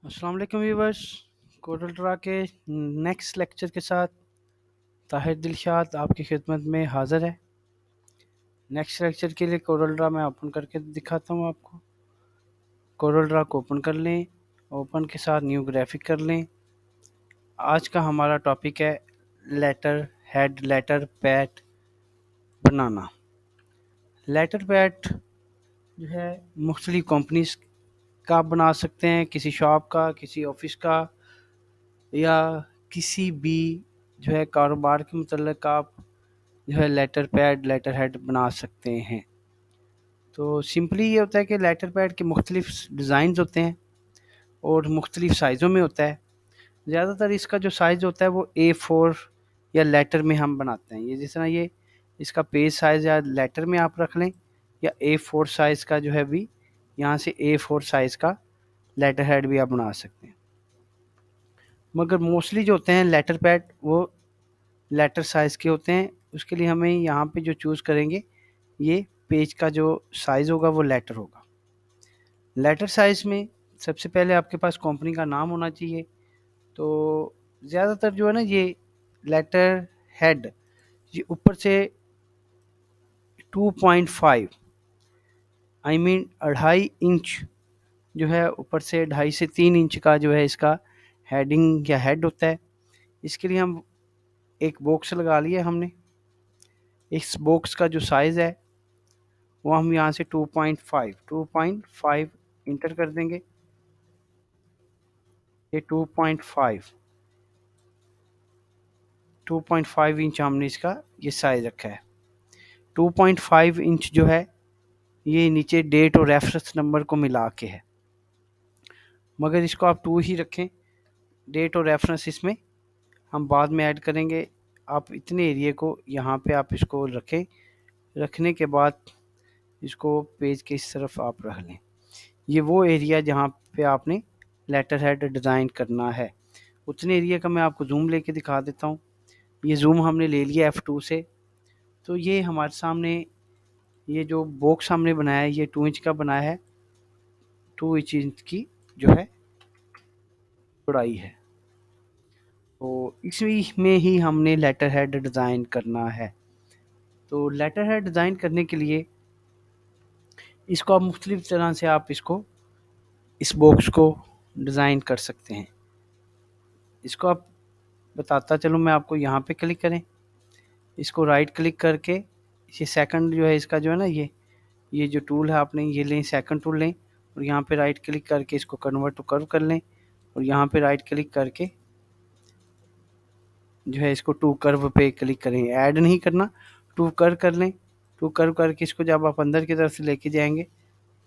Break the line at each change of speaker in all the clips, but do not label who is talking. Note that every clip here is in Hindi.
अस्सलाम वालेकुम व्यूवर्स। कोरल ड्रा के नेक्स्ट लेक्चर के साथ ताहिर दिलशाद आपकी खिदमत में हाज़िर है। नेक्स्ट लेक्चर के लिए कोरल ड्रा मैं ओपन करके दिखाता हूँ आपको। कोरल ड्रा को ओपन कर लें, ओपन के साथ न्यू ग्राफिक कर लें। आज का हमारा टॉपिक है लेटर हेड लेटर पैड बनाना। लेटर पैड जो है मुख्तलिफ कंपनीज का आप बना सकते हैं, किसी शॉप का, किसी ऑफिस का, या किसी भी जो है कारोबार के मुतल्लिक़ आप जो है लेटर पैड लेटर हेड बना सकते हैं। तो सिंपली ये होता है कि लेटर पैड के मुख्तलिफ डिज़ाइंस होते हैं और मुख्तलिफ साइज़ों में होता है। ज़्यादातर इसका जो साइज़ होता है वो A4 या लेटर में हम बनाते हैं। ये जिस तरह ये इसका पेज साइज़ या लेटर में आप रख लें, या A4 साइज़ का जो है भी यहाँ से A4 साइज़ का लेटर हेड भी आप बना सकते हैं। मगर मोस्टली जो होते हैं लेटर पैड वो लेटर साइज़ के होते हैं। उसके लिए हमें यहाँ पे जो चूज़ करेंगे, ये पेज का जो साइज़ होगा वो लेटर होगा। लेटर साइज़ में सबसे पहले आपके पास कंपनी का नाम होना चाहिए। तो ज़्यादातर जो है ना ये लेटर हेड ये ऊपर से 2.5 आई मीन 2.5 इंच जो है, ऊपर से 2.5 से 3 इंच का जो है इसका हेडिंग या हेड होता है। इसके लिए हम एक बॉक्स लगा लिया हमने। इस बॉक्स का जो साइज़ है वो हम यहाँ से 2.5 इंटर कर देंगे। ये 2.5 इंच हमने इसका ये साइज़ रखा है। 2.5 इंच जो है ये नीचे डेट और रेफरेंस नंबर को मिला के है, मगर इसको आप 2 ही रखें। डेट और रेफरेंस इसमें हम बाद में ऐड करेंगे। आप इतने एरिया को यहाँ पे आप इसको रखें। रखने के बाद इसको पेज के इस तरफ आप रख लें। ये वो एरिया जहाँ पे आपने लेटर हेड डिज़ाइन करना है, उतने एरिया का मैं आपको जूम लेके दिखा देता हूँ। ये जूम हमने ले लिया F2 से। तो ये हमारे सामने ये जो बॉक्स हमने बनाया है ये 2 इंच का बनाया है। 2 इंच की जो है चौड़ाई है। तो इसी में ही हमने लेटर हेड डिज़ाइन करना है। तो लेटर हेड डिज़ाइन करने के लिए इसको आप मुख्तलिफ तरह से आप इसको इस बॉक्स को डिज़ाइन कर सकते हैं। इसको आप बताता चलूँ मैं आपको। यहाँ पे क्लिक करें, इसको राइट क्लिक करके ये सेकंड जो है इसका जो है ना ये जो टूल है आपने ये लें, सेकंड टूल लें और यहाँ पे राइट क्लिक करके इसको कन्वर्ट टू कर्व कर लें और यहाँ पे राइट क्लिक करके जो है इसको टू कर्व पे क्लिक करें। ऐड नहीं करना, टू कर्व कर लें। टू कर्व करके इसको जब आप अंदर की तरफ से लेके जाएंगे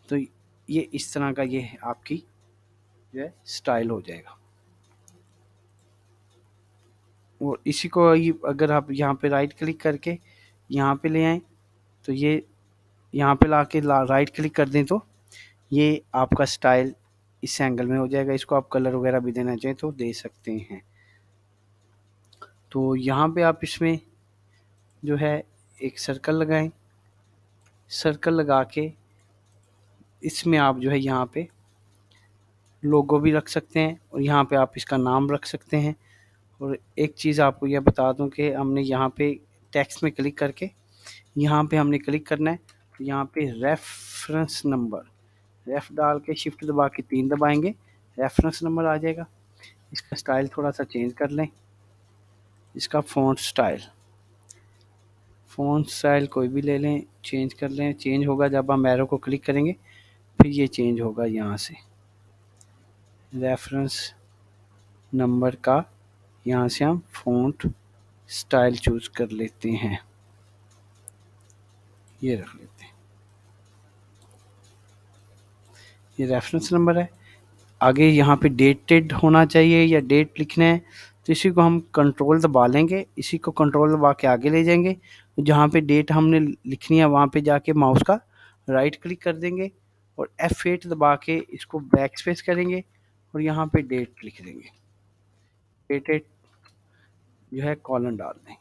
तो ये इस तरह का ये आपकी जो है स्टाइल हो जाएगा। और इसी को अगर आप यहाँ पे राइट क्लिक करके यहाँ पे ले आएँ तो ये यहाँ पे राइट क्लिक कर दें तो ये आपका स्टाइल इस एंगल में हो जाएगा। इसको आप कलर वगैरह भी देना चाहें तो दे सकते हैं। तो यहाँ पे आप इसमें जो है एक सर्कल लगाएं। सर्कल लगा के इसमें आप जो है यहाँ पे लोगो भी रख सकते हैं और यहाँ पे आप इसका नाम रख सकते हैं। और एक चीज़ आपको यह बता दूं कि हमने यहाँ पे टेक्स्ट में क्लिक करके यहाँ पे हमने क्लिक करना है। तो यहाँ पे रेफरेंस नंबर रेफ डाल के शिफ्ट दबा के 3 दबाएंगे, रेफरेंस नंबर आ जाएगा। इसका स्टाइल थोड़ा सा चेंज कर लें। इसका फ़ॉन्ट स्टाइल कोई भी ले लें, चेंज कर लें। चेंज होगा जब हम एरो को क्लिक करेंगे, फिर ये चेंज होगा। यहाँ से रेफरेंस नंबर का यहाँ से हम फ़ॉन्ट स्टाइल चूज़ कर लेते हैं। ये रख लेते हैं, ये रेफरेंस नंबर है। आगे यहाँ पे डेटेड होना चाहिए या डेट लिखना है तो इसी को हम कंट्रोल दबा लेंगे। इसी को कंट्रोल दबा के आगे ले जाएंगे। जहाँ पे डेट हमने लिखनी है वहाँ पे जाके माउस का राइट क्लिक कर देंगे और F8 दबा के इसको बैक स्पेस करेंगे और यहाँ पे डेट लिख देंगे। डेटेड जो है कॉलन डाल दें।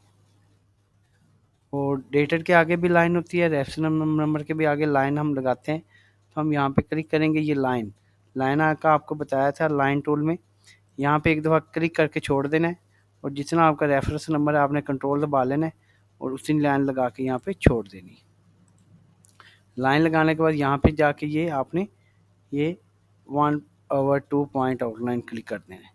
और डेटेड के आगे भी लाइन होती है, रेफरेंस नंबर के भी आगे लाइन हम लगाते हैं। तो हम यहाँ पे क्लिक करेंगे, ये लाइन लाइन का आपको बताया था लाइन टूल में, यहाँ पे एक दफ़ा क्लिक करके छोड़ देना है और जितना आपका रेफरेंस नंबर है आपने कंट्रोल दबा लेना है और उसी लाइन लगा के यहाँ पे छोड़ देनी। लाइन लगाने के बाद यहाँ पे जाके ये आपने ये 1/2 पॉइंट आउटलाइन क्लिक कर देना है।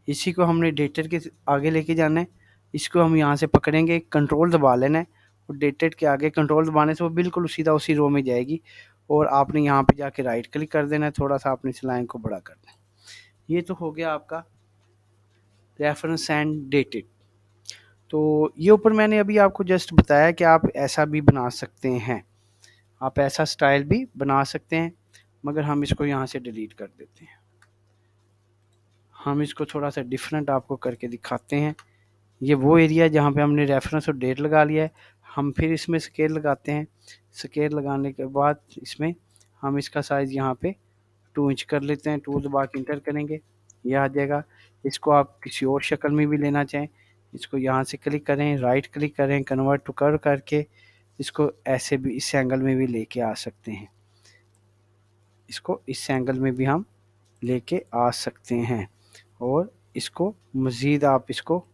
इसी को हमने डेटेड के आगे लेके जाना है। इसको हम यहाँ से पकड़ेंगे, कंट्रोल दबा लेना है और डेटेड के आगे कंट्रोल दबाने से वो बिल्कुल सीधा उसी रो में जाएगी और आपने यहाँ पे जाके राइट क्लिक कर देना है, थोड़ा सा आपने इस लाइन को बड़ा कर देना है। ये तो हो गया आपका रेफरेंस एंड डेटेड। तो ये ऊपर मैंने अभी आपको जस्ट बताया कि आप ऐसा भी बना सकते हैं, आप ऐसा स्टाइल भी बना सकते हैं, मगर हम इसको यहाँ से डिलीट कर देते हैं। हम इसको थोड़ा सा डिफरेंट आपको करके दिखाते हैं। ये वो एरिया है जहाँ पे हमने रेफरेंस और डेट लगा लिया है। हम फिर इसमें स्केल लगाते हैं। स्केल लगाने के बाद इसमें हम इसका साइज़ यहाँ पे 2 इंच कर लेते हैं। 2 दबा के इंटर करेंगे, ये आ जाएगा। इसको आप किसी और शक्ल में भी लेना चाहें, इसको यहाँ से क्लिक करें, राइट क्लिक करें, कन्वर्ट टू कर्व करके इसको ऐसे भी इस एंगल में भी लेके आ सकते हैं। इसको इस एंगल में भी हम लेके आ सकते हैं और इसको मज़ीद आप इसको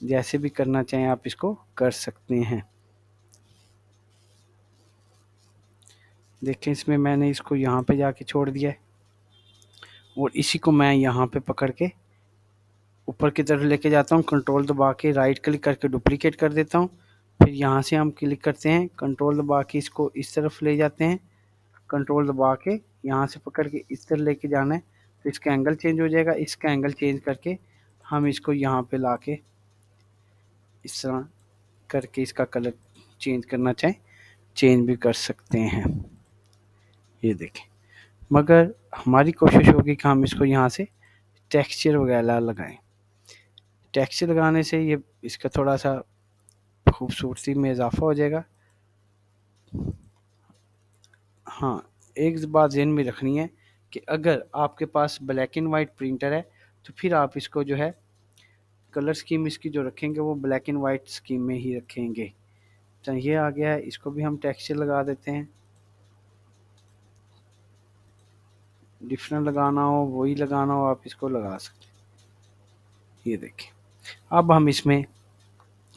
जैसे भी करना चाहें आप इसको कर सकते हैं। देखें इसमें मैंने इसको यहाँ पे जाके छोड़ दिया है और इसी को मैं यहाँ पे पकड़ के ऊपर की तरफ लेके जाता हूँ, कंट्रोल दबा के राइट क्लिक करके डुप्लीकेट कर देता हूँ। फिर यहाँ से हम क्लिक करते हैं, कंट्रोल दबा के इसको इस तरफ ले जाते हैं, कंट्रोल दबा के यहाँ से पकड़ के इस तरफ लेके जाना है तो इसका एंगल चेंज हो जाएगा। इसका एंगल चेंज करके हम इसको यहाँ पे ला के इस तरह करके इसका कलर चेंज करना चाहें चेंज भी कर सकते हैं। ये देखें, मगर हमारी कोशिश होगी कि हम इसको यहाँ से टेक्सचर वगैरह लगाएं। टेक्सचर लगाने से ये इसका थोड़ा सा खूबसूरती में इजाफा हो जाएगा। हाँ, एक बात ज़हन में रखनी है कि अगर आपके पास ब्लैक एंड वाइट प्रिंटर है तो फिर आप इसको जो है कलर स्कीम इसकी जो रखेंगे वो ब्लैक एंड वाइट स्कीम में ही रखेंगे। तो ये आ गया है, इसको भी हम टेक्सचर लगा देते हैं। डिफरेंट लगाना हो वही लगाना हो आप इसको लगा सकते हैं। ये देखिए, अब हम इसमें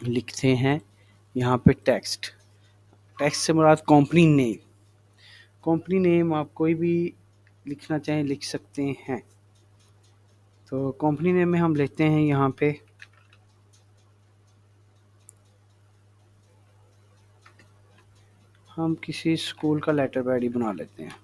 लिखते हैं यहाँ पे टेक्स्ट। टेक्स्ट से मुराद कंपनी नेम। कंपनी नेम आप कोई भी लिखना चाहें लिख सकते हैं। तो कंपनी नेम में हम लेते हैं यहाँ पे हम किसी स्कूल का लेटर पैड ही बना लेते हैं।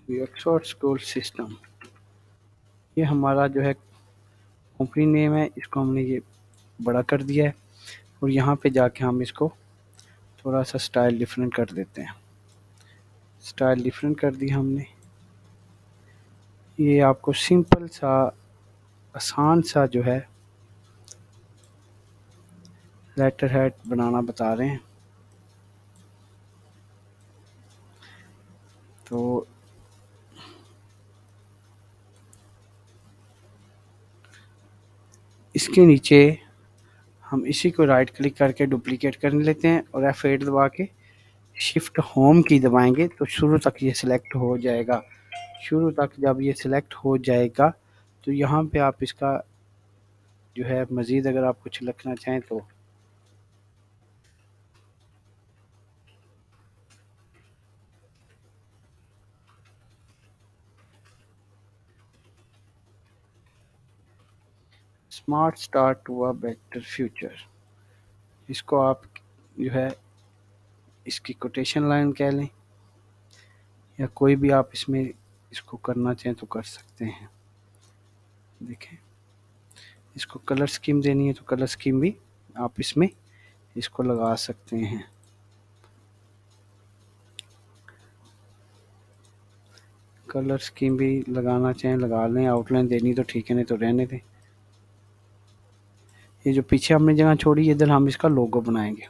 ऑक्सफोर्ड स्कूल सिस्टम, ये हमारा जो है कंपनी नेम है, इसको हमने ये बड़ा कर दिया है और यहाँ पे जाके हम इसको थोड़ा सा स्टाइल डिफरेंट कर देते हैं। स्टाइल डिफरेंट कर दी हमने। ये आपको सिंपल सा आसान सा जो है लेटर हेड बनाना बता रहे हैं। तो इसके नीचे हम इसी को राइट क्लिक करके डुप्लीकेट कर लेते हैं और F8 दबा के शिफ्ट होम की दबाएंगे तो शुरू तक ये सिलेक्ट हो जाएगा। शुरू तक जब ये सिलेक्ट हो जाएगा तो यहाँ पे आप इसका जो है मज़ीद अगर आप कुछ लिखना चाहें तो smart start to a better future, इसको आप जो है इसकी कोटेशन लाइन कह लें या कोई भी आप इसमें इसको करना चाहें तो कर सकते हैं। देखें, इसको कलर स्कीम देनी है तो कलर स्कीम भी आप इसमें इसको लगा सकते हैं। कलर स्कीम भी लगाना चाहें लगा लें, आउटलाइन देनी तो ठीक है, नहीं तो रहने दें। ये जो पीछे हमने जगह छोड़ी इधर हम इसका लोगो बनाएंगे।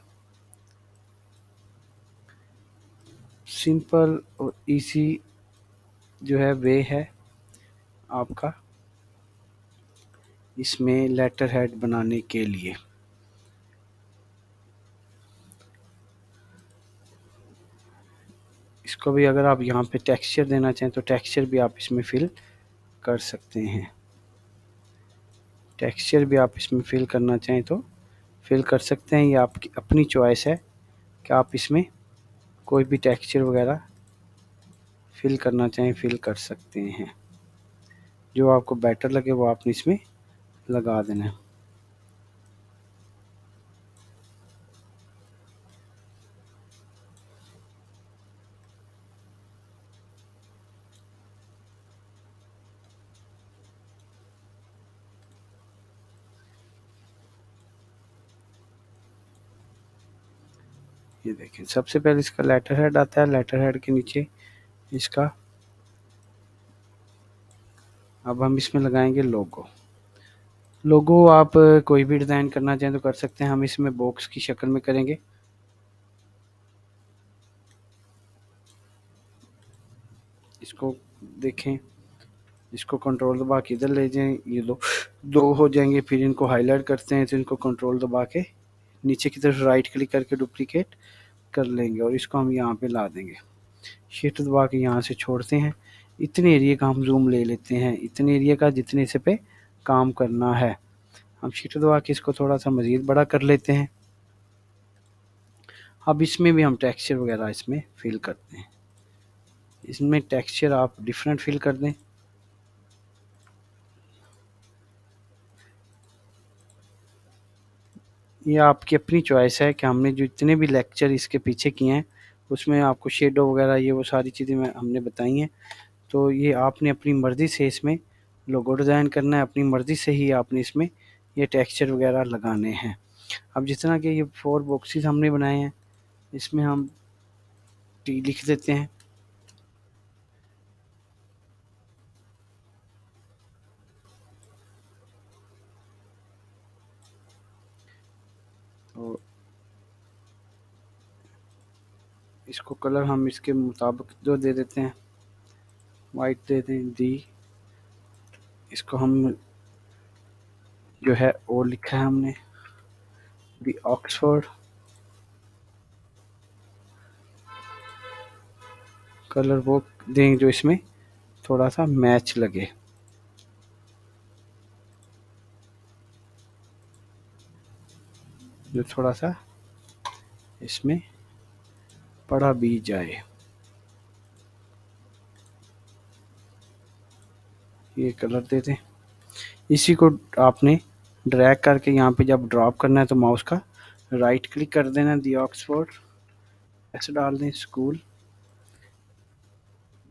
सिंपल और इजी जो है वे है आपका इसमें लेटर हेड बनाने के लिए। इसको भी अगर आप यहाँ पे टेक्सचर देना चाहें तो टेक्सचर भी आप इसमें फिल कर सकते हैं। टेक्सचर भी आप इसमें फिल करना चाहें तो फिल कर सकते हैं। ये आपकी अपनी चॉइस है कि आप इसमें कोई भी टेक्सचर वगैरह फिल करना चाहें फिल कर सकते हैं। जो आपको बेटर लगे वो आपने इसमें लगा देना है। ये देखें, सबसे पहले इसका लेटर हेड आता है। लेटर हेड के नीचे इसका अब हम इसमें लगाएंगे लोगो। लोगो आप कोई भी डिज़ाइन करना चाहें तो कर सकते हैं। हम इसमें बॉक्स की शक्ल में करेंगे। इसको देखें, इसको कंट्रोल दबा के इधर ले जाएं, ये दो हो जाएंगे। फिर इनको हाईलाइट करते हैं तो इनको कंट्रोल दबा के नीचे की तरफ राइट क्लिक करके डुप्लीकेट कर लेंगे और इसको हम यहाँ पे ला देंगे। शिफ्ट दबा के यहाँ से छोड़ते हैं। इतने एरिया का हम जूम ले लेते हैं, इतने एरिया का जितने से पे काम करना है। हम शिफ्ट दबा के इसको थोड़ा सा मज़ीद बड़ा कर लेते हैं। अब इसमें भी हम टेक्सचर वगैरह इसमें फिल करते हैं। इसमें टेक्सचर आप डिफरेंट फिल कर दें। ये आपकी अपनी चॉइस है कि हमने जो इतने भी लेक्चर इसके पीछे किए हैं उसमें आपको शेडो वगैरह ये वो सारी चीज़ें हमने बताई हैं। तो ये आपने अपनी मर्ज़ी से इसमें लोगो डिज़ाइन करना है, अपनी मर्ज़ी से ही आपने इसमें ये टेक्सचर वगैरह लगाने हैं। अब जिस तरह के ये 4 बॉक्सेस हमने बनाए हैं इसमें हम टी लिख देते हैं। तो इसको कलर हम इसके मुताबिक जो दे देते हैं, वाइट दे दें दी। इसको हम जो है और लिखा है हमने दी ऑक्सफोर्ड। कलर वो देंगे जो इसमें थोड़ा सा मैच लगे। जो थोड़ा सा इसमें पढ़ा भी जाए। ये कलर दे दें। इसी को आपने ड्रैग करके यहाँ पे जब ड्रॉप करना है तो माउस का राइट क्लिक कर देना, दी ऑक्सफोर्ड ऐसे डाल दें स्कूल।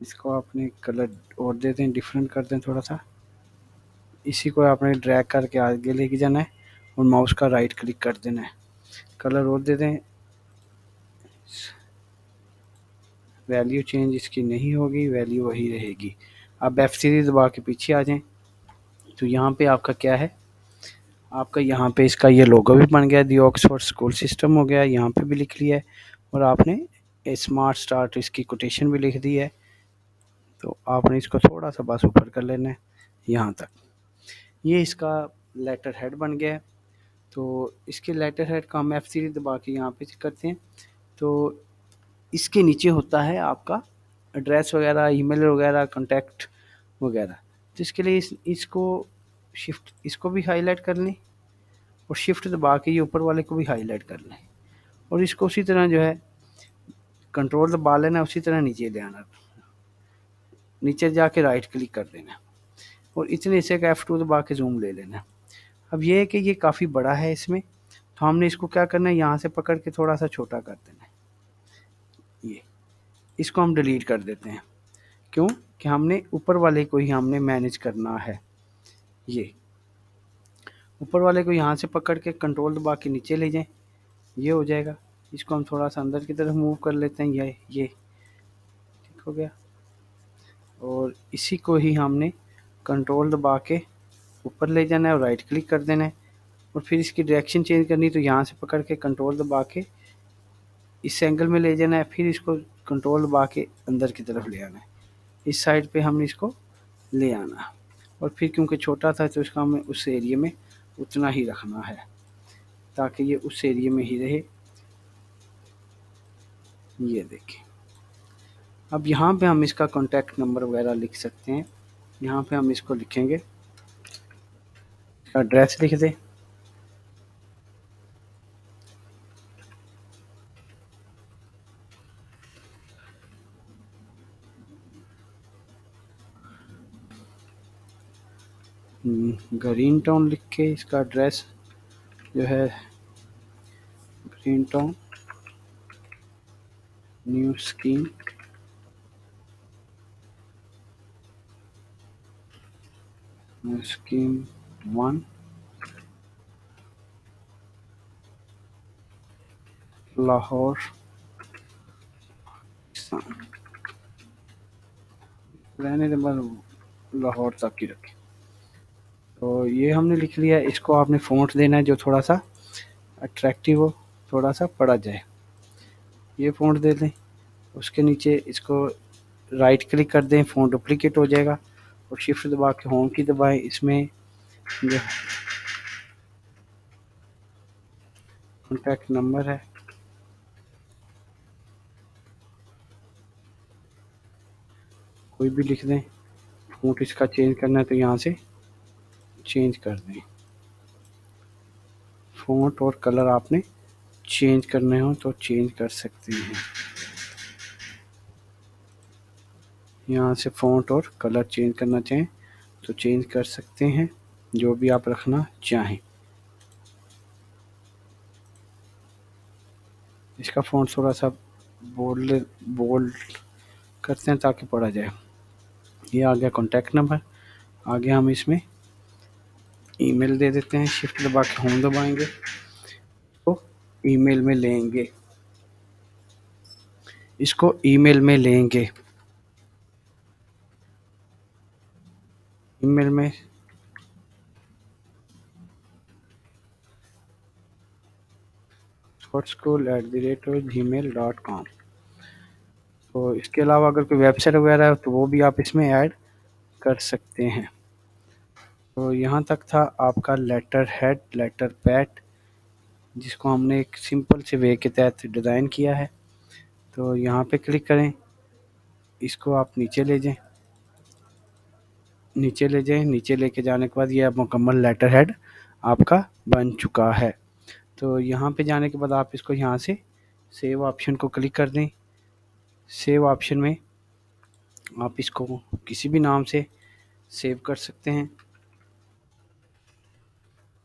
इसको आपने कलर और दे दें, डिफरेंट कर दें थोड़ा सा। इसी को आपने ड्रैग करके आगे लेके जाना है और माउस का राइट क्लिक कर देना है। कलर और दे दें। वैल्यू चेंज इसकी नहीं होगी, वैल्यू वही रहेगी। अब F3 दबा के पीछे आ जाएं तो यहाँ पे आपका क्या है, आपका यहाँ पे इसका ये लोगो भी बन गया, दी ऑक्सफोर्ड स्कूल सिस्टम हो गया। यहाँ पे भी लिख लिया है और आपने स्मार्ट स्टार्ट इसकी कोटेशन भी लिख दी है। तो आपने इसको थोड़ा सा बस ऊपर कर लेना है यहाँ तक। ये इसका लेटर हेड बन गया है। तो इसके लेटर हेड का हम F3 दबा के यहाँ पे करते हैं तो इसके नीचे होता है आपका एड्रेस वगैरह, ईमेल वगैरह, कॉन्टैक्ट वगैरह। तो इसके लिए इसको शिफ्ट इसको भी हाईलाइट कर लें और शिफ्ट दबा के ये ऊपर वाले को भी हाईलाइट कर लें और इसको उसी तरह जो है कंट्रोल दबा लेना, उसी तरह नीचे ले आना, नीचे जाके राइट क्लिक कर देना और इतने से F2 दबा के जूम ले लेना। अब ये है कि ये काफ़ी बड़ा है इसमें, तो हमने इसको क्या करना है, यहाँ से पकड़ के थोड़ा सा छोटा कर देना है। ये इसको हम डिलीट कर देते हैं। क्यों कि हमने ऊपर वाले को ही हमने मैनेज करना है। ये ऊपर वाले को यहाँ से पकड़ के कंट्रोल दबा के नीचे ले जाएं, ये हो जाएगा। इसको हम थोड़ा सा अंदर की तरफ मूव कर लेते हैं। ये ठीक हो गया और इसी को ही हमने कंट्रोल दबा के ऊपर ले जाना है और राइट क्लिक कर देना है और फिर इसकी डायरेक्शन चेंज करनी तो यहाँ से पकड़ के कंट्रोल दबा के इस एंगल में ले जाना है, फिर इसको कंट्रोल दबा के अंदर की तरफ ले आना है। इस साइड पे हमने इसको ले आना। और फिर क्योंकि छोटा था तो इसका हमें उस एरिया में उतना ही रखना है ताकि ये उस एरिया में ही रहे। ये देखें, अब यहाँ पे हम इसका कॉन्टैक्ट नंबर वगैरह लिख सकते हैं। यहाँ पे हम इसको लिखेंगे, इसका एड्रेस लिख दें, ग्रीन टाउन लिख के इसका एड्रेस जो है green town, new scheme, new scheme 1, Lahore, रहने के बाद लाहौर तक ही रखें। तो ये हमने लिख लिया। इसको आपने फ़ॉन्ट देना है जो थोड़ा सा अट्रैक्टिव हो, थोड़ा सा पढ़ा जाए, ये फ़ॉन्ट दे दें। उसके नीचे इसको राइट क्लिक कर दें, फ़ॉन्ट डुप्लीकेट हो जाएगा और शिफ्ट दबा के होम की दबाएं। इसमें जो कॉन्टैक्ट नंबर है कोई भी लिख दें। फ़ॉन्ट इसका चेंज करना है तो यहाँ से चेंज कर दें। फ़ॉन्ट और कलर आपने चेंज करने हो तो चेंज कर सकते हैं। यहाँ से फ़ॉन्ट और कलर चेंज करना चाहें तो चेंज कर सकते हैं, जो भी आप रखना चाहें। इसका फ़ॉन्ट थोड़ा सा बोल्ड करते हैं ताकि पढ़ा जाए। ये आ गया कॉन्टैक्ट नंबर। आगे हम इसमें ईमेल दे देते हैं, शिफ्ट दबा के होम दबाएंगे तो ईमेल में लेंगे, इसको ईमेल में लेंगे। ईमेल में sportschool@gmail.com। तो इसके अलावा अगर कोई वेबसाइट वगैरह है तो वो भी आप इसमें ऐड कर सकते हैं। तो यहाँ तक था आपका लेटर हेड, लेटर पैड, जिसको हमने एक सिंपल से वे के तहत डिज़ाइन किया है। तो यहाँ पे क्लिक करें, इसको आप नीचे ले जाएं, नीचे लेके जाने के बाद ये अब मुकम्मल लेटर हेड आपका बन चुका है। तो यहाँ पे जाने के बाद आप इसको यहाँ से सेव ऑप्शन को क्लिक कर दें। सेव ऑप्शन में आप इसको किसी भी नाम से सेव कर सकते हैं।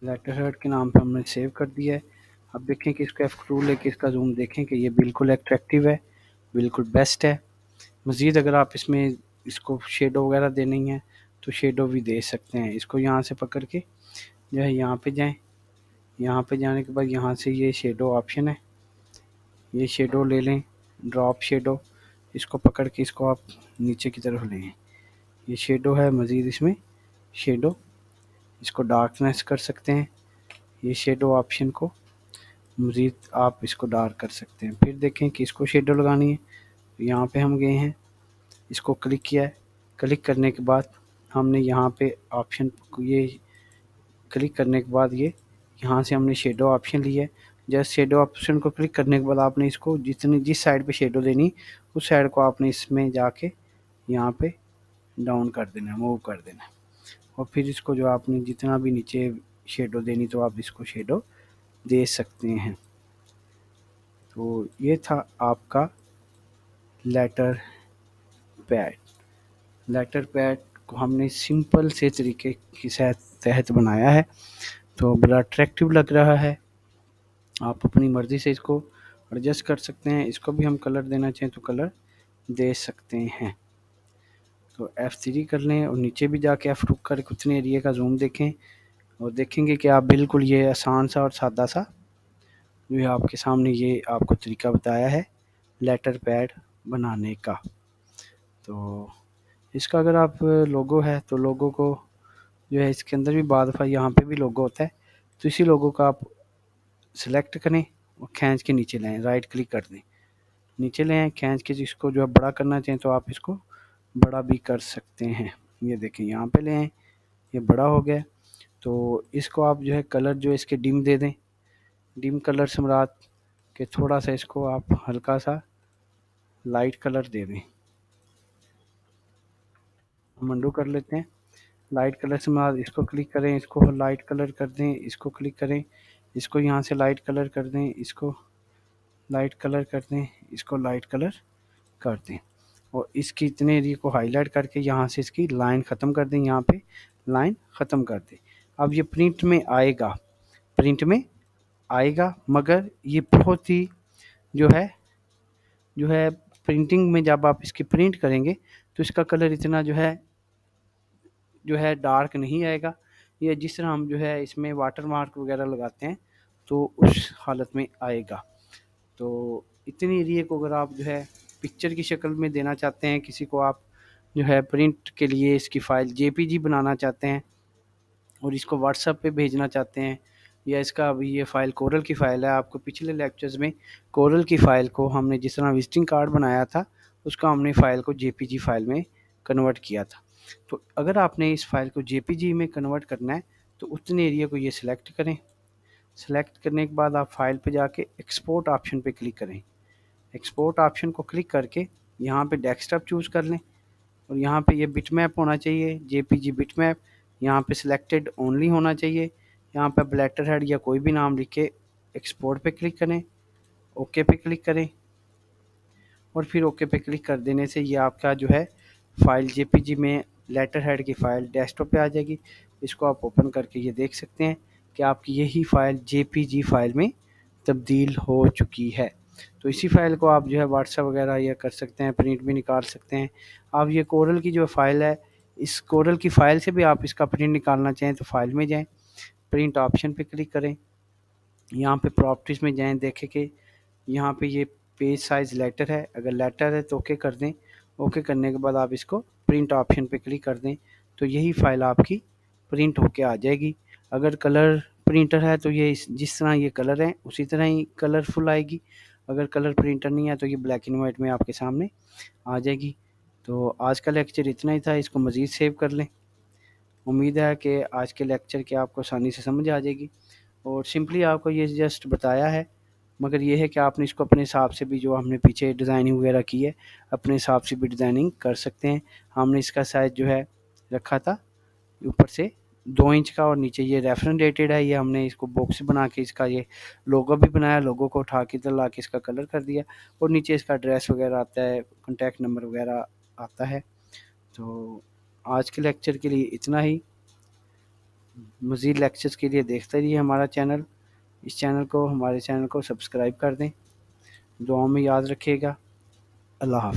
लेटर हेड के नाम पे हमने सेव कर दिया है। अब देखें कि इसका F2 लेके इसका जूम देखें कि ये बिल्कुल अट्रैक्टिव है, बिल्कुल बेस्ट है। मज़ीद अगर आप इसमें इसको शेडो वगैरह देनी है तो शेडो भी दे सकते हैं। इसको यहाँ से पकड़ के जो है यहाँ पे जाएं, यहाँ पे जाने के बाद यहाँ से ये शेडो ऑप्शन है, ये शेडो ले लें, ड्रॉप शेडो, इसको पकड़ के इसको आप नीचे की तरफ लें। ये शेडो है, मज़ीद इसमें शेडो, इसको डार्कनेस कर सकते हैं। ये शेडो ऑप्शन को मज़ीद आप इसको डार्क कर सकते हैं। फिर देखें कि इसको शेडो लगानी है तो यहाँ पे हम गए हैं, इसको क्लिक किया है। क्लिक करने के बाद हमने यहाँ पे ऑप्शन ये क्लिक करने के बाद ये यहाँ से हमने शेडो ऑप्शन लिया है। जस्ट शेडो ऑप्शन को क्लिक करने के बाद आपने इसको जिस साइड पे शेडो देनी उस साइड को आपने इसमें जाके यहाँ पे डाउन कर देना है, मूव कर देना है। और फिर इसको जो आपने जितना भी नीचे शेडो देनी तो आप इसको शेडो दे सकते हैं। तो ये था आपका लेटर पैड। लेटर पैड को हमने सिंपल से तरीके के तहत बनाया है तो बड़ा अट्रैक्टिव लग रहा है। आप अपनी मर्ज़ी से इसको एडजस्ट कर सकते हैं। इसको भी हम कलर देना चाहें तो कलर दे सकते हैं। तो F3 कर लें और नीचे भी जाके F2 करके उतने एरिया का जूम देखें और देखेंगे कि आप बिल्कुल ये आसान सा और सादा सा जो है आपके सामने ये आपको तरीका बताया है लेटर पैड बनाने का। तो इसका अगर आप लोगो है तो लोगो को जो है इसके अंदर भी बाद दफ़ा यहाँ पे भी लोगो होता है तो इसी लोगो का आप सिलेक्ट करें और खींच के नीचे लाएं, राइट क्लिक कर दें, नीचे ले आएँ, खींच के जिसको जो है बड़ा करना चाहें तो आप इसको बड़ा भी कर सकते हैं। ये देखें यहाँ पे ले आएँ, ये बड़ा हो गया। तो इसको आप जो है कलर जो है इसके डिम दे दें। डिम कलर से मुराद कि थोड़ा सा इसको आप हल्का सा लाइट कलर दे दें। हम अंडू कर लेते हैं। लाइट कलर से मुराद इसको क्लिक करें, इसको लाइट कलर कर दें, इसको क्लिक करें, इसको यहाँ से लाइट कलर कर दें, इसको लाइट कलर कर दें, इसको लाइट कलर कर दें और इसकी इतने एरिया को हाईलाइट करके यहाँ से इसकी लाइन ख़त्म कर दें। यहाँ पे लाइन ख़त्म कर दें। अब ये प्रिंट में आएगा, प्रिंट में आएगा, मगर ये बहुत ही जो है प्रिंटिंग में जब आप इसकी प्रिंट करेंगे तो इसका कलर इतना जो है डार्क नहीं आएगा। ये जिस तरह हम जो है इसमें वाटर मार्क वगैरह लगाते हैं तो उस हालत में आएगा। तो इतनी एरिया को अगर आप जो है पिक्चर की शक्ल में देना चाहते हैं, किसी को आप जो है प्रिंट के लिए इसकी फ़ाइल जेपीजी बनाना चाहते हैं और इसको व्हाट्सएप पे भेजना चाहते हैं, या इसका अभी ये फ़ाइल कोरल की फ़ाइल है। आपको पिछले लेक्चर्स में कोरल की फ़ाइल को हमने जिस तरह विजिटिंग कार्ड बनाया था उसका हमने फ़ाइल को जेपीजी फ़ाइल में कन्वर्ट किया था। तो अगर आपने इस फ़ाइल को जेपीजी में कन्वर्ट करना है तो उतने एरिया को ये सिलेक्ट करें। सेलेक्ट करने के बाद आप फाइल पे जाके एक्सपोर्ट ऑप्शन पे क्लिक करें। एक्सपोर्ट ऑप्शन को क्लिक करके यहाँ पे डेस्कटॉप चूज़ कर लें और यहाँ पे ये बिटमैप होना चाहिए, जेपीजी बिटमैप। यहाँ पे सिलेक्टेड ओनली होना चाहिए। यहाँ पे आप लेटर हेड या कोई भी नाम लिख के एक्सपोर्ट पे क्लिक करें, ओके पे क्लिक करें और फिर ओके पे क्लिक कर देने से ये आपका जो है फ़ाइल जेपीजी में लेटर हेड की फ़ाइल डेस्कटॉप पे आ जाएगी। इसको आप ओपन करके ये देख सकते हैं कि आपकी यही फ़ाइल जेपीजी फ़ाइल में तब्दील हो चुकी है। तो इसी फ़ाइल को आप जो है व्हाट्सएप वगैरह या कर सकते हैं, प्रिंट भी निकाल सकते हैं। आप ये कोरल की जो फ़ाइल है, इस कोरल की फ़ाइल से भी आप इसका प्रिंट निकालना चाहें तो फ़ाइल में जाएँ, प्रिंट ऑप्शन पे क्लिक करें, यहाँ पे प्रॉपर्टीज़ में जाएँ, देखें कि यहाँ पे ये पेज साइज़ लेटर है, अगर लेटर है तो ओके कर दें। ओके करने के बाद आप इसको प्रिंट ऑप्शन पे क्लिक कर दें तो यही फ़ाइल आपकी प्रिंट होके आ जाएगी। अगर कलर प्रिंटर है तो ये जिस तरह ये कलर है उसी तरह ही कलरफुल आएगी। अगर कलर प्रिंटर नहीं है तो ये ब्लैक एंड वाइट में आपके सामने आ जाएगी। तो आज का लेक्चर इतना ही था, इसको मज़ीद सेव कर लें। उम्मीद है कि आज के लेक्चर की आपको आसानी से समझ आ जाएगी और सिंपली आपको ये जस्ट बताया है, मगर ये है कि आपने इसको अपने हिसाब से भी जो हमने पीछे डिज़ाइनिंग वगैरह की है अपने हिसाब से भी डिज़ाइनिंग कर सकते हैं। हमने इसका साइज़ जो है रखा था ऊपर से 2 इंच का और नीचे ये रेफरेंस डेटेड है। ये हमने इसको बॉक्स बना के इसका ये लोगो भी बनाया, लोगो को उठा के इधर ला के इसका कलर कर दिया और नीचे इसका एड्रेस वगैरह आता है, कॉन्टैक्ट नंबर वगैरह आता है। तो आज के लेक्चर के लिए इतना ही। मज़ीद लेक्चर्स के लिए देखते रहिए हमारा चैनल। इस चैनल को, हमारे चैनल को सब्सक्राइब कर दें। दुआओं में याद रखिएगा। अल्लाह हाफ़िज़।